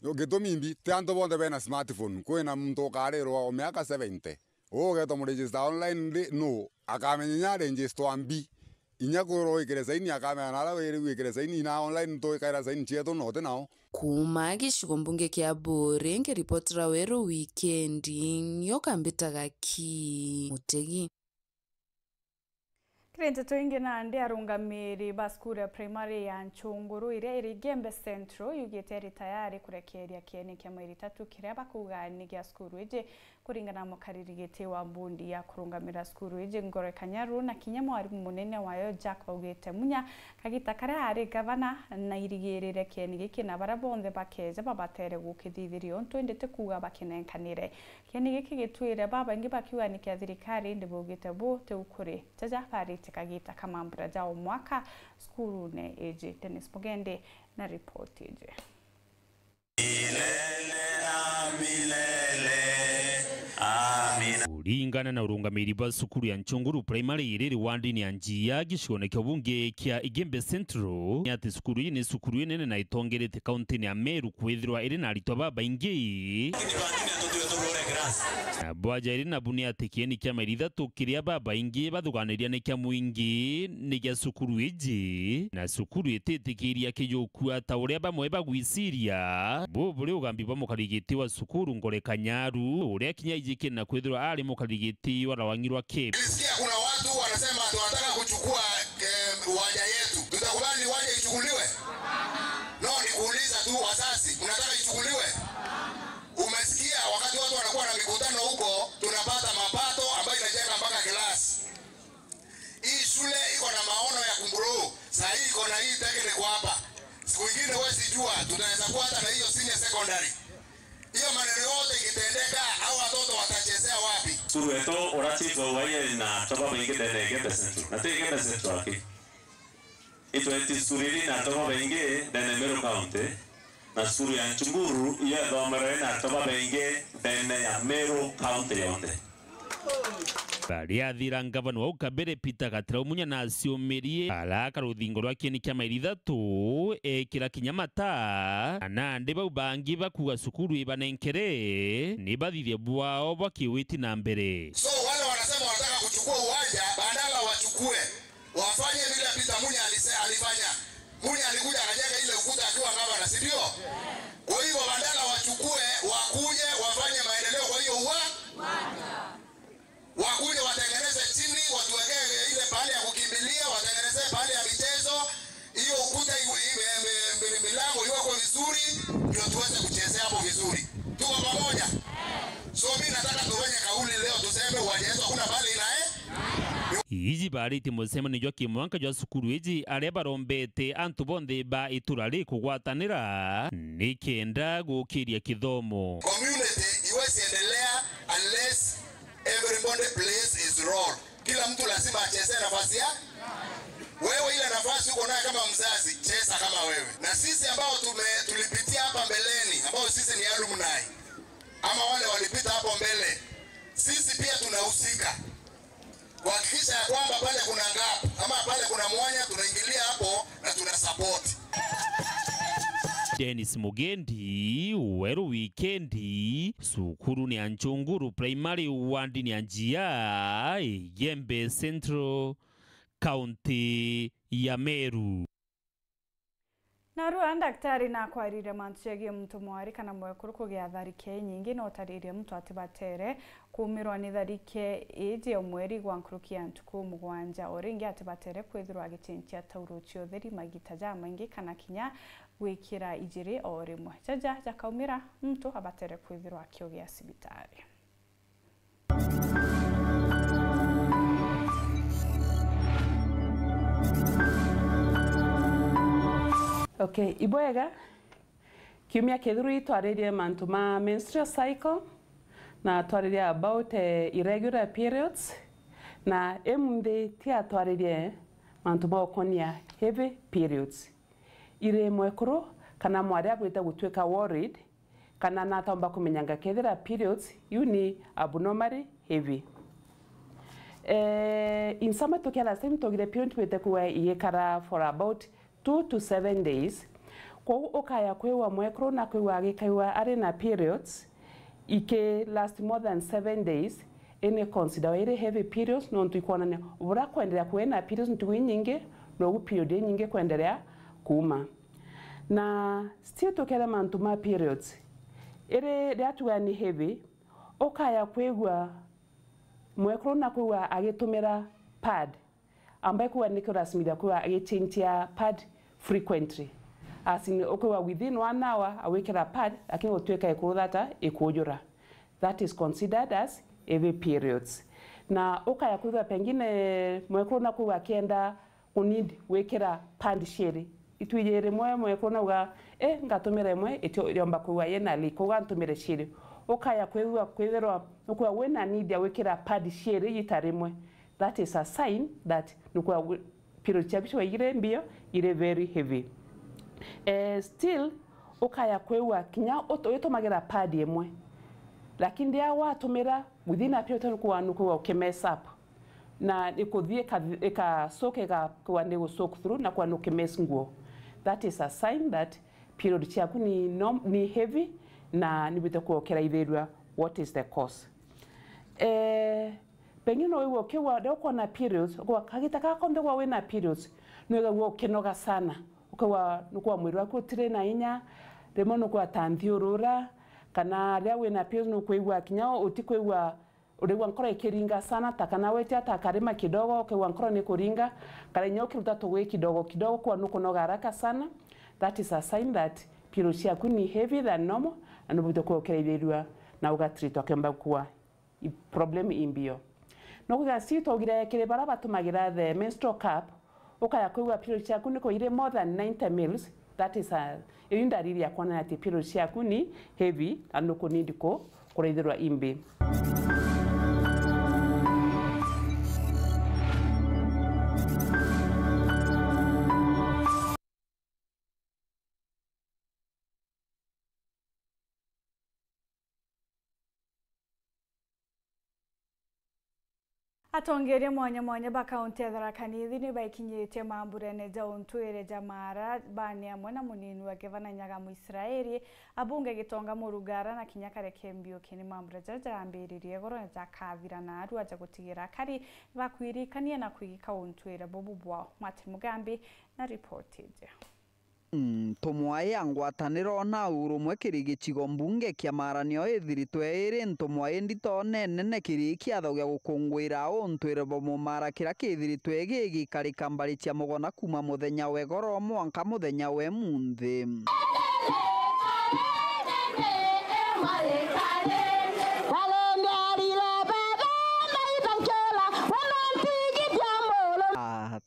yo getomimbi tanto bonde bena smartphone kwena mtu karirwa o miaka 70 ugeto mu register online no akamenya register ambi inya kuro ikere saini akamenya nala wiri ikere saini na online to ikaira saini chieto note nao kuma gicigo mbunge kia Buri ngiripotera weru wikendi yokambitaga ki Mutegi Nteto ingi nandi arungamiri baskuru ya primary ya Nchunguru iria iri Gembe Central yugite iri tayari kurekeria kieni kia mweri 3 kiria bakugani gia skuru ije kuringana mukaririgite wa mbundi ya kurungamira skuru ije Ngore Kanyaru na kinya mwarimu munene wayo Jack baugite munya kagita karia ari gavana na irigirire kieni giki na barabonde bakeje babatere gukithithirio ntwendete kuga bakinenkanire kieni giki gitwire baba ingi bakiwa ni kia thirikari ndibugite bo te ukuri jaja parite kagita kama mbraja o mwaka skuru ne eje Dennis Bugende na report eje kuringana na urungamiri ba sukuru ya Nchunguru primary iriri wandini ya njia gishonekyo bunge kia Igembe Central yati sukuru ni sukuru nene na itongerete county ya Meru kwithirwa iri na ritwa baba ingi na bwaja iri na bunia tekieni kia maritha tukiria baba ingi bathuganiria ni kia muingi ni kia sukuru iji na sukuru ititikiria kijokua ta uria bamwe bagwiciria buri ugambi ba mukarigiti wa sukuru Ngore Kanyaru uria kinya ijiki na kwithirwa ari mukarigiti wa rawangirwa Cape. Kuna watu wanasema tunataka kuchukua uwanja yetu, tutakubali uwanja ichukuliwe? No, nikuuliza tu wazazi, unataka ichukuliwe? Umesikia wakati watu wanakuwa na mikutano huko, tunapata mapato ambayo inajenga mpaka klasi. Hii shule iko na maono ya kumgrow. Sasa hii iko na hii technical hapa. Siku nyingine wewe sijua tunaweza kuwa hata na hiyo senior secondary. Hiyo maneno yote ikitendeka au watoto watachezea wapi? Suru eto orati go waye na toba mwingi dene Igembe Central. Na te Igembe Central aki. itweti suriri na toba benge dene Meru County na suru ya Nchunguru ya dhomere na toba benge dene ya Meru County yonde. Baria thira ngavana wa Ukambere Peter Gatira umunya na aciumirie alaka ruthingo rwa kieni kia mairi thatu ekira kinyamata na ndi bau bangi bakuga cukuru ibanenkere ni bathithie bwao bakiwiti na mbere. So wale wanasema wanataka kuchukua uwanja badala wachukue wafanye vile Peter Munya alifanya. Munya alikuja akajenga ile ukuta akiwa gavana, si ndio? Kwa hivyo badala wachukue wakuje wafanye maendeleo kwa hiyo uwanja. Wakuje watengeneze chini, watuwekee ile pale ya kukimbilia, watengeneze pale ya michezo, hiyo ukuta milango iwekwe vizuri, ndio tuweze kuchezea hapo vizuri. Tuko pamoja? So mimi nataka tuwenye kauli leo tuseme uwajezo kuna pale inae. Iji bariti musema nijwa kimwanka jwa sukuru iji aria barombete antu bonde ba iturari kugwatanira nikenda gukiria kithomo. Community iwezi endelea unless everybody plays his role. Kila mtu lazima acheze nafasi yake. Wewe ile nafasi uko nayo kama mzazi, cheza kama wewe. Na sisi ambao tulipitia hapa mbeleni, ambao sisi ni alumni ama wale walipita hapo mbele, sisi pia tunahusika kuhakikisha ya kwamba pale kuna gap ama pale kuna mwanya, tunaingilia hapo na tuna support. Dennis Mugendi Weru Weekendi Sukuru ni Anchunguru Primary Wandi ni Anjia Yembe Central County ya Meru. Narua daktari na kwarire manchege mtu mwari kana mwekuru kugia tharike nyingi no tarire mtu atibatere kumirwa ni tharike ije omweri gwankurukia ntuku mugwanja oringi atibatere kwithirwa agichinchia tauruchio theri magita jamangi kana kinya gwikira ijiri o rimwe jaja jakaumira mtu abatere kwithirwa akiogia sibitari. Okay, iboega kiumia kithuru twaririe mantu ma menstrual cycle na twaririe about irregular periods na emunde tia twaririe mantu ma okonia heavy periods. Ire mwekuru kana mwari agwita gutweka worried kana natamba kumenyanga kethira periods uni abnormally heavy. In summer to last time to get period with kuwa yekara for about 2 to 7 days. Kwa okaya kwewa mwekro na kwewa agikaiwa arena periods ike last more than 7 days ene consider ere heavy periods no ntuikwana ne ubura kwendelea kuena periods ntuwi nyingi no period nyingi kwendelea kuma na still tokera mantu ma periods ere reatuwa ni heavy okaya kwewa mwekro na kwewa agitumira pad ambaye kuwa niko rasmi kuwa agichinchia pad frequently asini okwa within 1 hour awekera pad lakini otweka ikuthata ikujura. That is considered as heavy periods. Na okaya kuwa pengine mwekro na kuwa kienda unid wekera pad sheri itwijere mwekro na uga ngatumire mwe etio yomba kuwa yena liko gantumire sheri okaya kuwa kwethero kuwa wena need awekera pad sheri yitarimwe. That is a sign that nukwa period chapisho ire mbio ire very heavy. Still okaya kwewa kinya oto magera pad yemwe lakini dia watumira within a period nukwa ukemess up na ikuthie ka soke ka kwa nego soak through na kwa nukemess nguo. That is a sign that period chaku ni heavy na nibita kuokera itherwa what is the cause. Pengine wewe ukiwa doko na periods kwa kagitaka konde kwa wena periods nwega wo kinoga sana ukawa nukwa mwiri wako tire na inya remo nukwa tanthiurura kana ria wena periods nukwa kinya utikwa urewa nkora ikiringa sana takana wete atakarima kidogo ukiwa nkora ni kuringa kale nyoki rutato kidogo kidogo kwa nukunoga haraka sana. That is a sign that periods yako ni heavy than normal and ubutakuwa ukireirwa na ugatreat akemba kuwa problem imbio. Nokuga sito gira kire bara batumagira the menstrual cup ukaya kwiwa period yaku niko ire more than 90 ml. That is a indariri ya kwana ati period yaku ni heavy anuko nindiko kureithirwa imbi. Atongeria mwanya ba kaunti ya Tharaka Nithi ni baikinyite mamburene ja untwire jamara bani amwe na munini wa gavana Nyagamu Israeli abunge gitonga murugara na kinyakare kembio kini mambura jarambiririe goro ja kavira na aru aja gutigira kari bakwirikania na kwigika untwire bobubwa Martin Mugambi na reported. Ntomwae angwataniro na urumwe kiri gicigo mbunge kia maranio ithiritwe iri ntomwae ndito nene kiri kiatho gia gukungwira untwire bomumara kira kithiritwe gigikarika mbari cia mugona kuma muthenya we goro mwanka muthenya we munthi.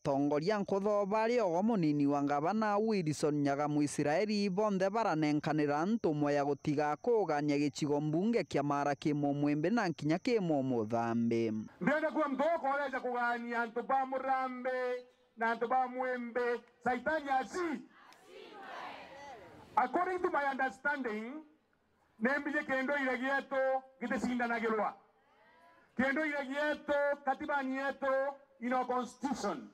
Tongoria nkutho bari ogo munini wa gavana Wilson Nyagamu Israeli bonthe baranenkanira ntumwa ya gutiga kugania gicigo mbunge kia mara kimo mwembe na nkinya kimo muthambe. Ndenda kuwa mtoko oleja kugania ntuba murambe na ntuba mwembe saitani asi. According to my understanding, nembije kendo ilegieto gitesindanagelwa. Kendo ilegieto katibani yeto in our constitution.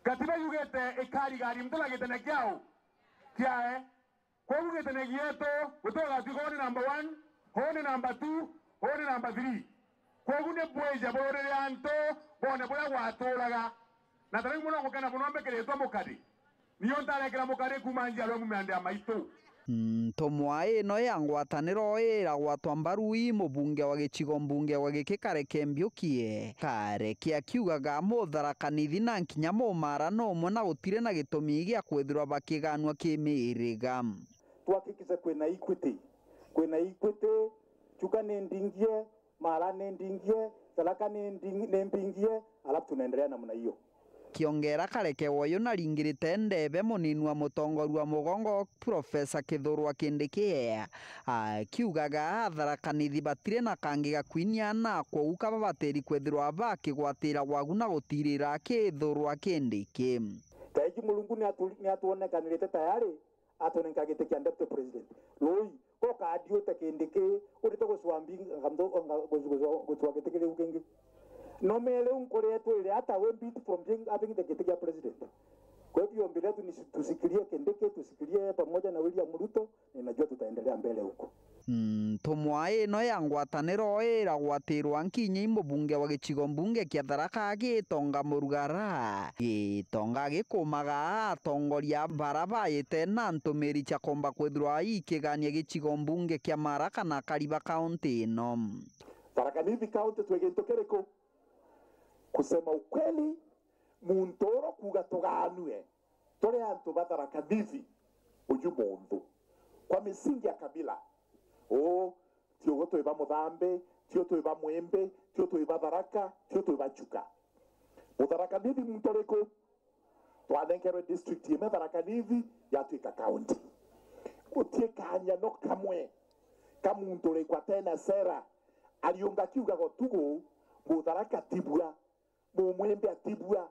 Katiba yugete ekari gari mtala getene kiao. Kia kwa getene gieto kutoka tigoni number 1, hone number 2, hone number 3. Kwa gune bweja bore yanto bone boya watolaga. Na tari muna kokana bunombe keleto mokadi. Niyo ntale kila mokadi kumanja lo mumande amaito. Ntomwae no ya ngwataniro iragwa twambarui mubunge wa gicigo mbunge wa gikikare kembio kie kare kia kiugaga Tharaka Nithi na nkinya mumara no mwe na gutire na gitumi gia kwithirwa bakiganwa kimiriga. Tuhakikize kwina equity chuka nendingie mara nendingie Tharaka nendingie alafu tunaendelea namna hiyo. Kiongera kareke woyo na ringirite ndebe munini wa mutongoru wa mugongo Profesa Kithurwa Kindikia kiugaga Tharaka Nithi batire na kangi gakwinia na kwauka babateri kwethirwa bakigwatira wagu na gutirira Kithurwa Kindiki. Kaiji mulungu ni atuonekanirite tayari atonenka gite kia deputy president loi ko kadio te Kindiki urito guswambi ngamdo guswa gite kile ukengi. No mele unkoleto ile hata we beat from being having the gitiga president. Kwa hivyo mbele yetu ni tusikilie Kindiki, tusikilie pamoja na William Ruto, ninajua tutaendelea mbele huko. Tomwae no ya ngwataniro iragwatirwa nkinyi mubunge wa gicigo mbunge kia Tharaka gitonga murugara gitonga gikumaga atongoria baraba yete na ntumiri cha komba kwithirwa ikigania gicigo mbunge kia Maraka na Kariba county ino. Tharaka Nithi county twegentokereko kusema ukweli muntoro kuga tuganwe tore antu ba Tharaka Nithi uju mundu kwa misingi ya kabila tio to iba muthambe tio to iba mwembe tio to iba Tharaka tio to iba chuka Tharaka Nithi muntoreko twanenkero district ya Tharaka Nithi ya tuika county utie kanya no kamwe kamuntore kwa tena sera aliunga kiuga gotugo Tharaka tibua mwembe atibua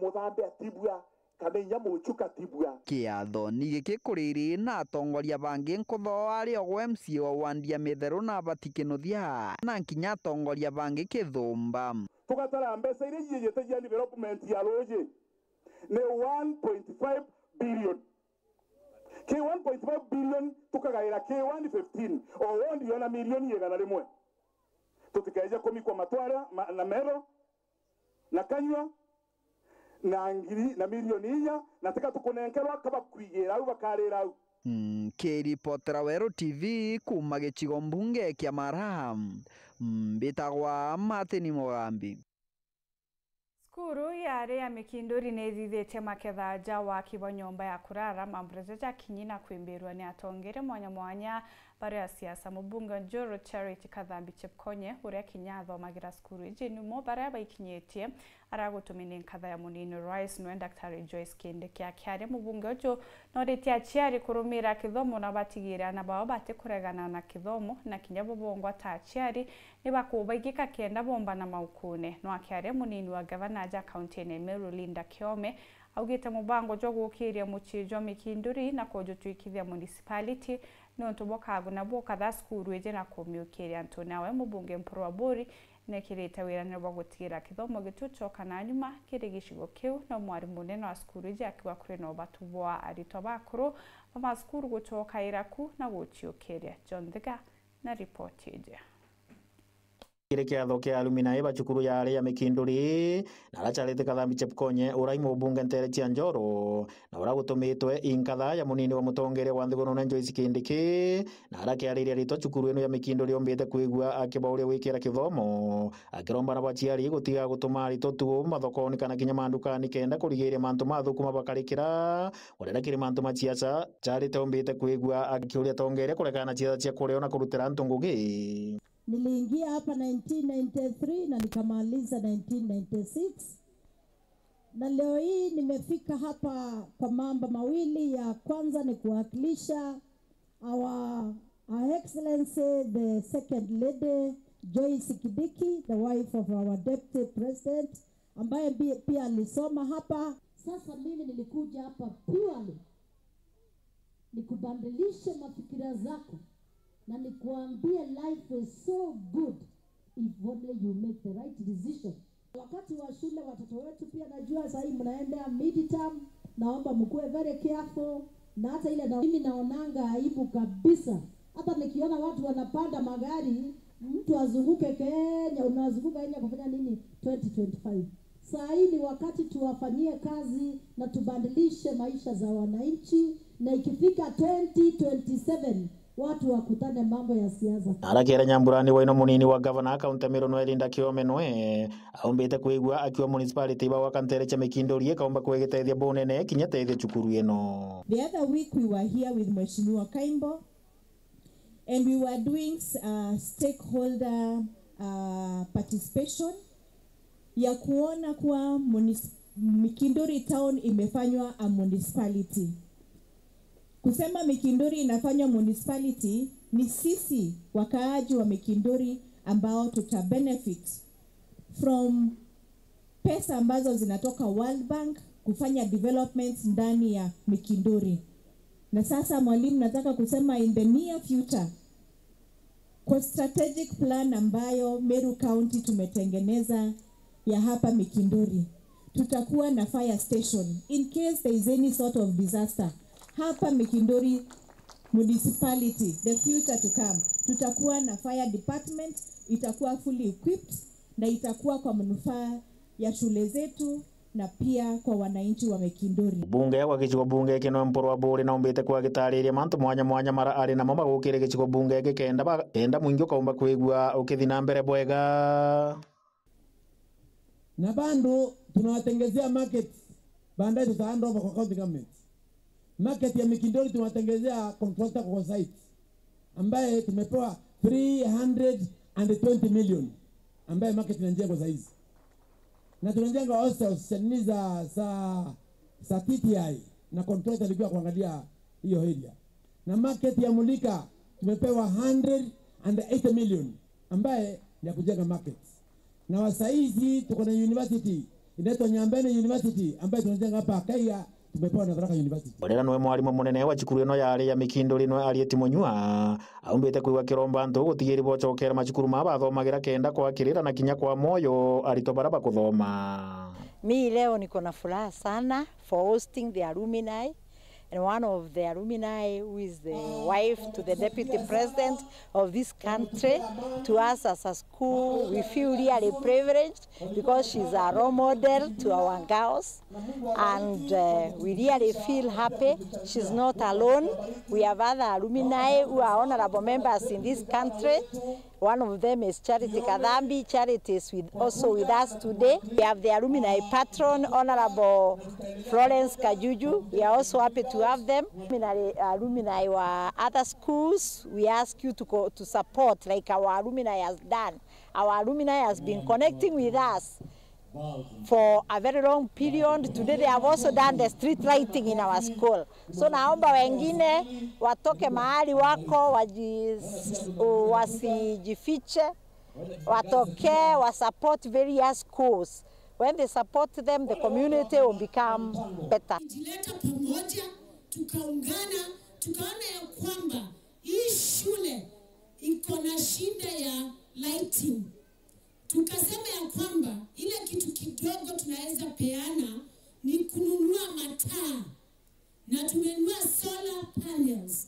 muthambe atibua kamenya muchuka tibua. Kiatho ni gikikuriri na atongoria bangi nkutho ari ogwo MC wa Wandia Mitheru na Batikinothia na nkinya atongoria bangi Kithumba. Tugatara mbesa ile yiyete ya development ya loje ne 1.5 billion. Ke 1.5 billion tukagaira ke 115 o ndio na milioni yegana rimwe. Tutikaje komi kwa matwara na mero na kanywa na ngiri na milioni inya nataka tukunenkerwa kaba kwigera au bakarira au. Kiripotera Wero TV kuma gicigo mbunge kia Mara mbitagwa Martin Mugambi. Skuru yare ya mikinduri nethithite maketha ja wa kibo nyomba ya kurara mambureja ja kinyina kwimberwa ni atongere mwanya bare ya siasa mubunga Njoro Charity Kathambi Chepkonye uria kinyatho magira skuru ijinu mo bare baikinyetie aragutumini nkatha ya munini Rais no Dr. Joyce Kindiki akiare mubunga ujo noreti achiari kurumira kithomo na batigira na bao bate kuregana na kithomo na kinyabo bongwa ta achiari ni bakubaigika kenda bomba na maukune no akiare munini wa gavana ja county ne Meru Linda Kiome augite mubango jo gukiria muchijo mikinduri na kujutwikithia municipality no ntubokagu na boka tha skuru eje na kumyukiria ntu nawe mubunge Mpurwa Buri nekirite wirane wa gutigira kithomo gitucho kana nyuma kiri gicigo kiu na mwarimu munene wa skuru iji akiwa kuri no batubwa arito bakuru bama skuru gucoka iraku na guciukiria. John Thiga na report ije. Kire kiatho kia alumni bacukuru ya aria Mikinduri na aracharite Kathambi Chepkonye uraimu bunge ntere cia Njoro na uragutumitwe inkatha ya munini wa mutongere wa Nthiguru na Joyce Kindiki na arakiariria rito cukuru ino ya Mikinduri ombite kuigua akibauria wikira kithomo akiromba na baciari gutiga gutuma rito tu mathokoni kana kinya mandukani kenda kurigiria mantu mathukuma bakarikira urera kiri mantu maciaca charite ombite kuigua akiuria tongere kurekana ciatha cia kureo na kurutira ntungugi. Niliingia hapa 1993 na nikamaliza 1996. Na leo hii nimefika hapa kwa mambo mawili. Ya kwanza ni kuwakilisha our excellency the second lady Joyce Kindiki, the wife of our deputy president, ambaye pia alisoma hapa. Sasa mimi nilikuja hapa purely nikubadilishe mafikira zako na nikuambie life is so good if only you make the right decision. Wakati wa shule watoto wetu pia najua sasa mnaenda midterm, naomba mkuwe very careful. Na hata ile na mimi naonanga aibu kabisa hata nikiona watu wanapanda magari mtu azunguke Kenya, unazunguka Kenya kufanya nini 2025. Sasa hii ni wakati tuwafanyie kazi na tubadilishe maisha za wananchi, na ikifika 2027 watu wakutane mambo ya siasa. Arakera Nyamburani waino munini wa governor kaunti Meru Elinda Kiomenwe aumbite kuigua akiwa municipality ba wakantere cha Mikinduri kaomba kwegetaithia bonene kinya teithia cukuru eno. The other week we were here with Mheshimiwa Kaimbo and we were doing stakeholder participation ya kuona kwa Mikinduri town imefanywa a municipality. Kusema Mikinduri inafanywa municipality ni sisi wakaaji wa Mikinduri ambao tuta benefit from pesa ambazo zinatoka World Bank kufanya developments ndani ya Mikinduri. Na sasa mwalimu, nataka kusema in the near future kwa strategic plan ambayo Meru County tumetengeneza ya hapa Mikinduri, tutakuwa na fire station in case there is any sort of disaster. Hapa Mikinduri municipality, the future to come, tutakuwa na fire department, itakuwa fully equipped na itakuwa kwa manufaa ya shule zetu na pia kwa wananchi wa Mikinduri. Bunge wa gicigo bunge kino mporo wa buri na umbite kwa gitariria mantu mwanya mara ari na mama gukire gicigo bunge kenda mwingi kaumba kuigua ukithina mbere bwega. Na bando tunawatengezea market baadaye tutaanda kwa county government. Market ya Mikinduri tunawatengezea contractor kwa site ambaye tumepewa 320 million ambaye market inajenga kwa hizi. Na tunajenga hostels za TTI na contractor alikuwa kuangalia hiyo area. Na market ya Mulika tumepewa 180 million ambaye ni kujenga market. Na wasaizi tuko na university inaitwa Nyambene University ambaye tunajenga hapa Kaiya, tumepewa na Tharaka University. Orera noe mwarimu munene wa cukuru ino ya aria Mikinduri no arieti Munyua aumbite kuigwa kiromba ntu gutigiri bocokera macukuru ma bathomagira kenda kwa kirira na kinya kwa moyo arito baraba kuthoma. Mi leo niko na furaha sana for hosting the alumni, and one of the alumni who is the wife to the deputy president of this country. To us as a school, we feel really privileged because she's a role model to our girls, and we really feel happy. She's not alone. We have other alumni who are honorable members in this country. One of them is Charity Kadhambi. Charity is also with us today. We have the alumni patron, Honorable Florence Kajuju. We are also happy to have them. Alumni of other schools, we ask you to support like our alumni has done. Our alumni has been connecting with us for a very long period. Today they have also done the street lighting in our school. So naomba wengine watoke mahali wako wasijifiche, watoke support various schools. When they support them, the community will become better. Tuleta pamoja, tukaungana, tukaona ya kwamba hii shule iko na shida ya lighting. tukasema ya kwamba ile kitu kidogo tunaweza peana ni kununua mataa, na tumenunua solar panels.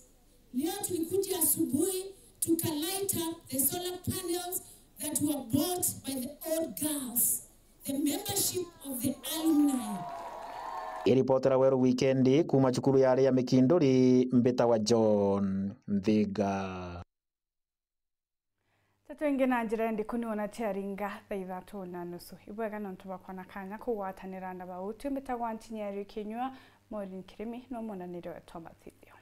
Leo tulikuja asubuhi tuka light up the solar panels that were bought by the old girls, the membership of the alumni. Iripotera weru weekendi kuma cukuru ya Ria Mikinduri, mbita wa John Thiga. Tatu inge na njira ndi kuniona charinga thaa 3:30 ibwega no ntubakwana kanya kugwatanira na bautu mbita gwantinyeri kinywa Maureen Kirimi no monaniro Thomas Thithio.